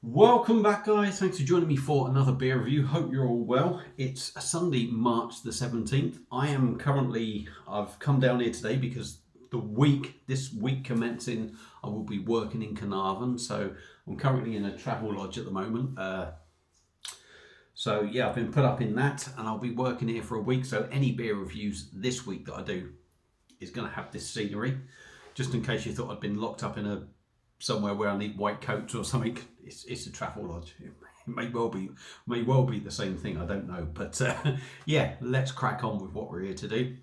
Welcome back, guys. Thanks for joining me for another beer review. Hope you're all well. It's Sunday, March the 17th. I've come down here today because this week commencing, I will be working in Carnarvon. So I'm currently in a travel lodge at the moment. So yeah, I've been put up in that and I'll be working here for a week. So any beer reviews this week that I do is going to have this scenery. Just in case you thought I'd been locked up in somewhere where I need white coats or something. It's a travel lodge. It may well be the same thing. I don't know, but yeah, let's crack on with what we're here to do.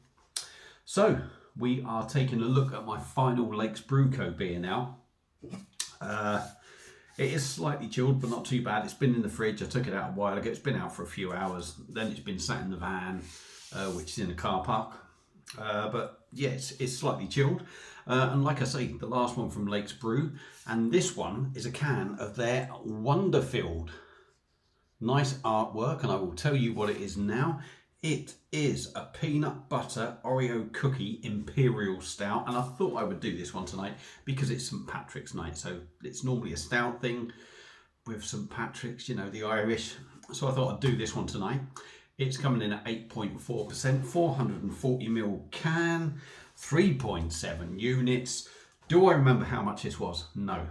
So we are taking a look at my final Lakes Brew Co beer now. It is slightly chilled, but not too bad. It's been in the fridge. I took it out a while ago. It's been out for a few hours. Then it's been sat in the van, which is in a car park. But yeah, it's slightly chilled. And like I say, the last one from Lakes Brew, and this one is a can of their Wonderfilled. Nice artwork, and I will tell you what it is now. It is a peanut butter Oreo cookie imperial stout, and I thought I would do this one tonight because it's St. Patrick's night, so it's normally a stout thing with St. Patrick's, you know, the Irish. So I thought I'd do this one tonight. It's coming in at 8.4%, 440ml can, 3.7 units. Do I remember how much this was? No.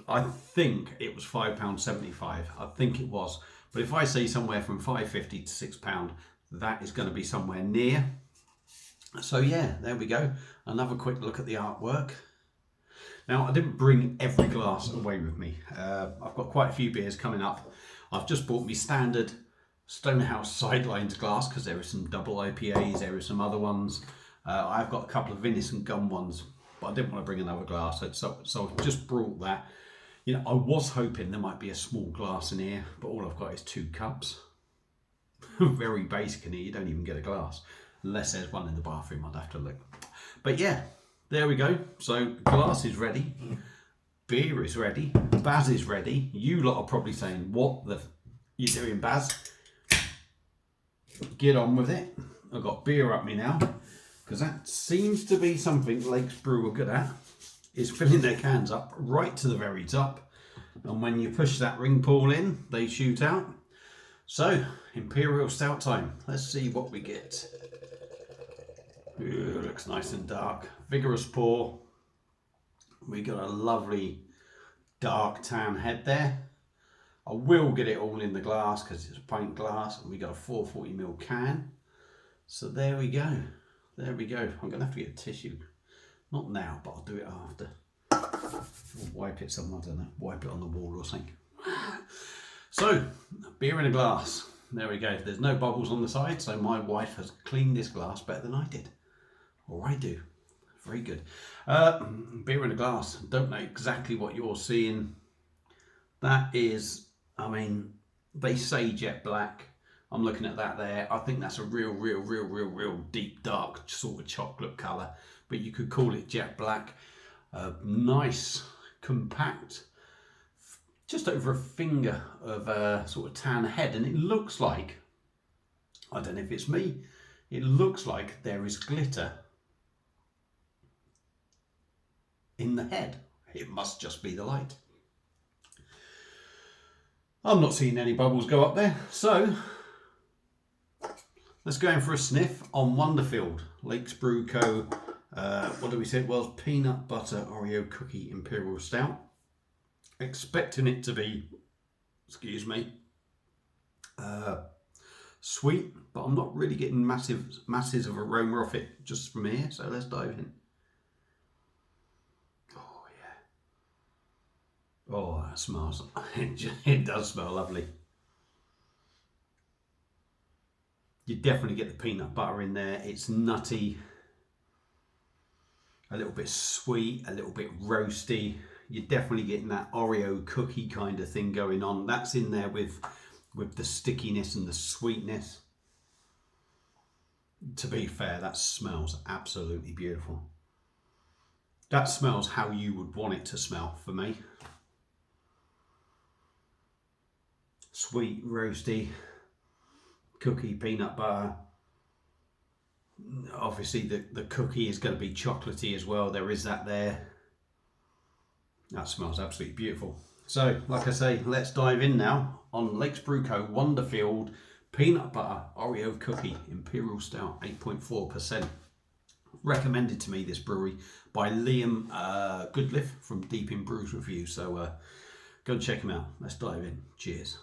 I think it was £5.75. I think it was. But if I say somewhere from £5.50 to £6, that is going to be somewhere near. So yeah, there we go. Another quick look at the artwork. Now, I didn't bring every glass away with me. I've got quite a few beers coming up. I've just bought me standard Stonehouse Sidelines glass because there are some double IPAs, there are some other ones. I've got a couple of Innocent Gum ones, but I didn't want to bring another glass, so I've just brought that. You know, I was hoping there might be a small glass in here, but all I've got is 2 cups. Very basic in here, you don't even get a glass. Unless there's one in the bathroom, I'd have to look. But yeah, there we go. So glass is ready, beer is ready, Baz is ready. You lot are probably saying, what the you doing, Baz? Get on with it. I've got beer up me now, because that seems to be something Lakes Brew are good at, is filling their cans up right to the very top, and when you push that ring pull in, they shoot out. So imperial stout time. Let's see what we get. Ooh, looks nice and dark. Vigorous pour. We got a lovely dark tan head there. I will get it all in the glass because it's a pint glass, and we got a 440ml can. So there we go. There we go. I'm going to have to get a tissue. Not now, but I'll do it after. Or wipe it somewhere, I don't know. Wipe it on the wall or something. So, beer in a glass. There we go. There's no bubbles on the side, so my wife has cleaned this glass better than I did. Or I do. Very good. Beer in a glass. Don't know exactly what you're seeing. That is, I mean, they say jet black. I'm looking at that there. I think that's a real deep, dark sort of chocolate colour. But you could call it jet black. Nice, compact, just over a finger of a sort of tan head. And it looks like, I don't know if it's me, it looks like there is glitter in the head. It must just be the light. I'm not seeing any bubbles go up there. So let's go in for a sniff on Wonderfilled, Lakes Brew Co. What did we say it was? Peanut butter Oreo cookie imperial stout. Expecting it to be, excuse me, sweet, but I'm not really getting masses of aroma off it just from here. So let's dive in. Oh yeah. Oh, that smells. It does smell lovely. You definitely get the peanut butter in there. It's nutty, a little bit sweet, a little bit roasty. You're definitely getting that Oreo cookie kind of thing going on. That's in there with the stickiness and the sweetness. To be fair, that smells absolutely beautiful. That smells how you would want it to smell for me. Sweet, roasty, cookie, peanut butter. Obviously the cookie is going to be chocolatey as well. There is that there. That smells absolutely beautiful. So, like I say, let's dive in now on Lakes Brew Co. Wonderfilled Peanut Butter Oreo Cookie Imperial Stout, 8.4%. Recommended to me, this brewery, by Liam Goodliff from Deep in Brews Review. So go and check him out. Let's dive in. Cheers.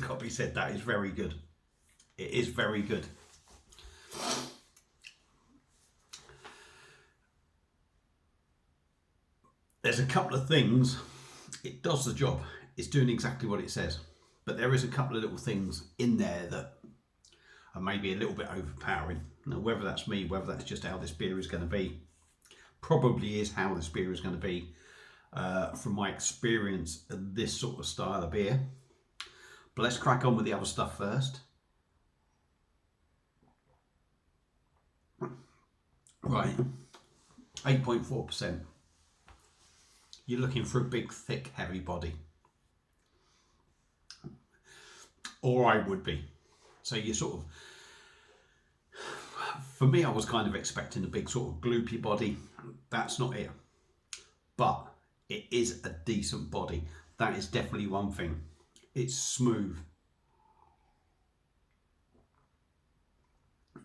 Got to be said, that is very good. It is very good. There's a couple of things. It does the job. It's doing exactly what it says. But there is a couple of little things in there that are maybe a little bit overpowering. Now, whether that's me, whether that's just how this beer is going to be, probably is how this beer is going to be from my experience of this sort of style of beer. But let's crack on with the other stuff first. Right, 8.4%. You're looking for a big, thick, heavy body. Or I would be. So you sort of, for me, I was kind of expecting a big sort of gloopy body. That's not it. But it is a decent body. That is definitely one thing. It's smooth.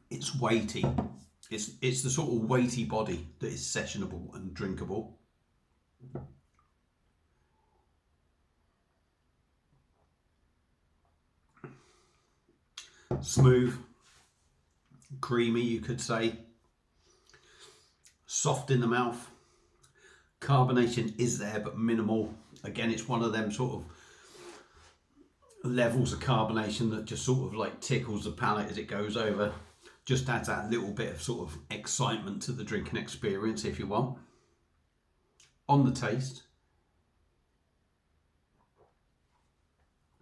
It's weighty. It's the sort of weighty body that is sessionable and drinkable. Smooth, creamy, you could say. Soft in the mouth. Carbonation is there, but minimal. Again, it's one of them sort of levels of carbonation that just sort of like tickles the palate as it goes over. Just adds that little bit of sort of excitement to the drinking experience if you want. On the taste,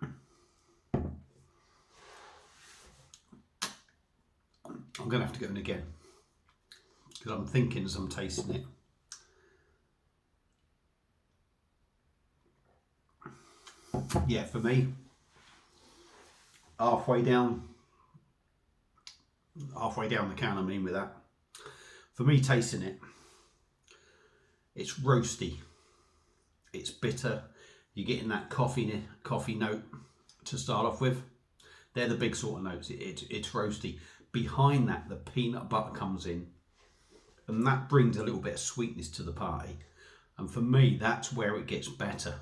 I'm going to have to go in again because I'm thinking as I'm tasting it. Yeah, for me, halfway down the can, I mean with that. For me, tasting it, it's roasty, it's bitter. You're getting that coffee note to start off with. They're the big sort of notes. It's roasty. Behind that, the peanut butter comes in, and that brings a little bit of sweetness to the party. And for me, that's where it gets better.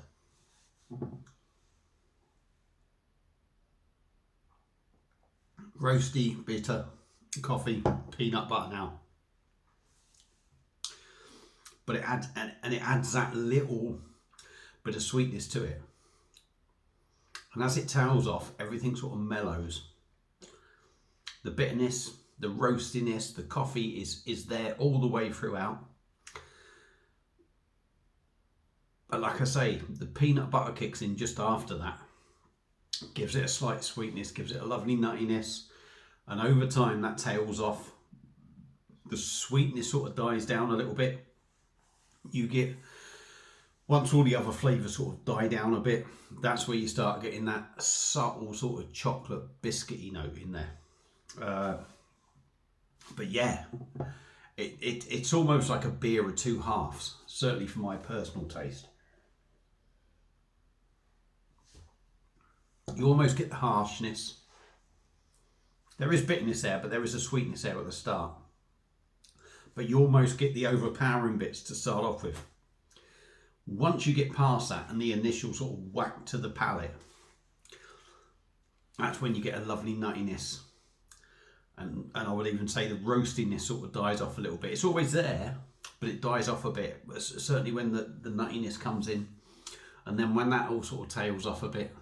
Roasty, bitter, coffee, peanut butter now. But it adds that little bit of sweetness to it. And as it tails off, everything sort of mellows. The bitterness, the roastiness, the coffee is there all the way throughout. But like I say, the peanut butter kicks in just after that. Gives it a slight sweetness, gives it a lovely nuttiness. And over time that tails off. The sweetness sort of dies down a little bit. You get, once all the other flavours sort of die down a bit, that's where you start getting that subtle sort of chocolate biscuity note in there. But yeah, it's almost like a beer of two halves, certainly for my personal taste. You almost get the harshness. There is bitterness there, but there is a sweetness there at the start. But you almost get the overpowering bits to start off with. Once you get past that and the initial sort of whack to the palate, that's when you get a lovely nuttiness. And I would even say the roastiness sort of dies off a little bit. It's always there, but it dies off a bit. Certainly when the nuttiness comes in. And then when that all sort of tails off a bit,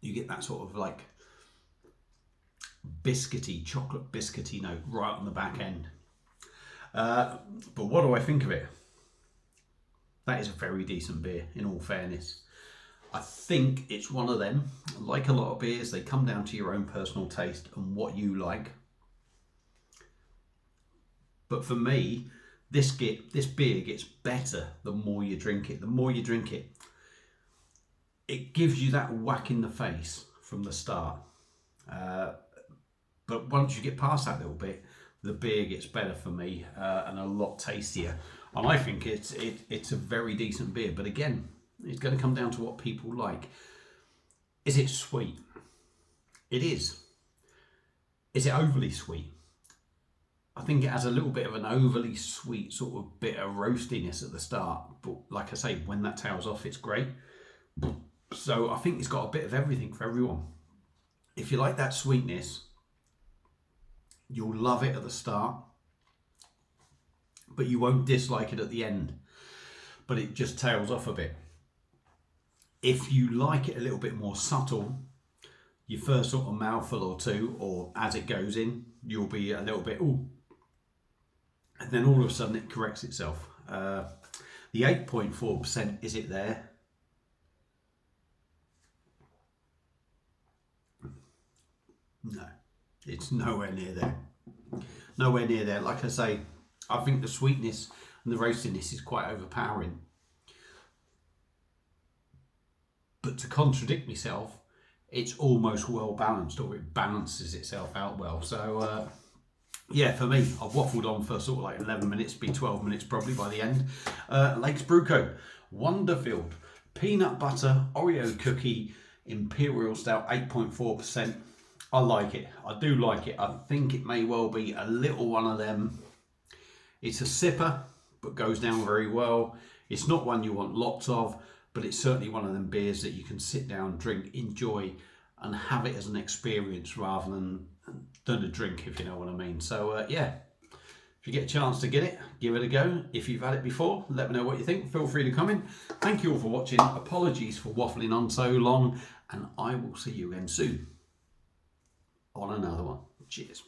you get that sort of like biscuity, chocolate biscuity note right on the back end. But what do I think of it? That is a very decent beer, in all fairness. I think it's one of them, like a lot of beers, they come down to your own personal taste and what you like. But for me, this beer gets better the more you drink it. The more you drink it, it gives you that whack in the face from the start. But once you get past that little bit, the beer gets better for me and a lot tastier. And I think it's a very decent beer. But again, it's going to come down to what people like. Is it sweet? It is. Is it overly sweet? I think it has a little bit of an overly sweet sort of bit of roastiness at the start. But like I say, when that tails off, it's great. So I think it's got a bit of everything for everyone. If you like that sweetness, you'll love it at the start, but you won't dislike it at the end. But it just tails off a bit. If you like it a little bit more subtle, your first sort of mouthful or two, or as it goes in, you'll be a little bit, ooh. And then all of a sudden it corrects itself. The 8.4%, is it there? No, it's nowhere near there. Nowhere near there. Like I say, I think the sweetness and the roastiness is quite overpowering. But to contradict myself, it's almost well balanced, or it balances itself out well. So yeah, for me, I've waffled on for sort of like 11 minutes, be 12 minutes probably by the end. Lakes Brew Co. Wonderfilled peanut butter Oreo cookie imperial stout, 8.4%. I like it. I do like it. I think it may well be a little one of them. It's a sipper, but goes down very well. It's not one you want lots of, but it's certainly one of them beers that you can sit down, drink, enjoy, and have it as an experience rather than a drink, if you know what I mean. So yeah, if you get a chance to get it, give it a go. If you've had it before, let me know what you think. Feel free to comment. Thank you all for watching. Apologies for waffling on so long, and I will see you again soon on another one. Cheers.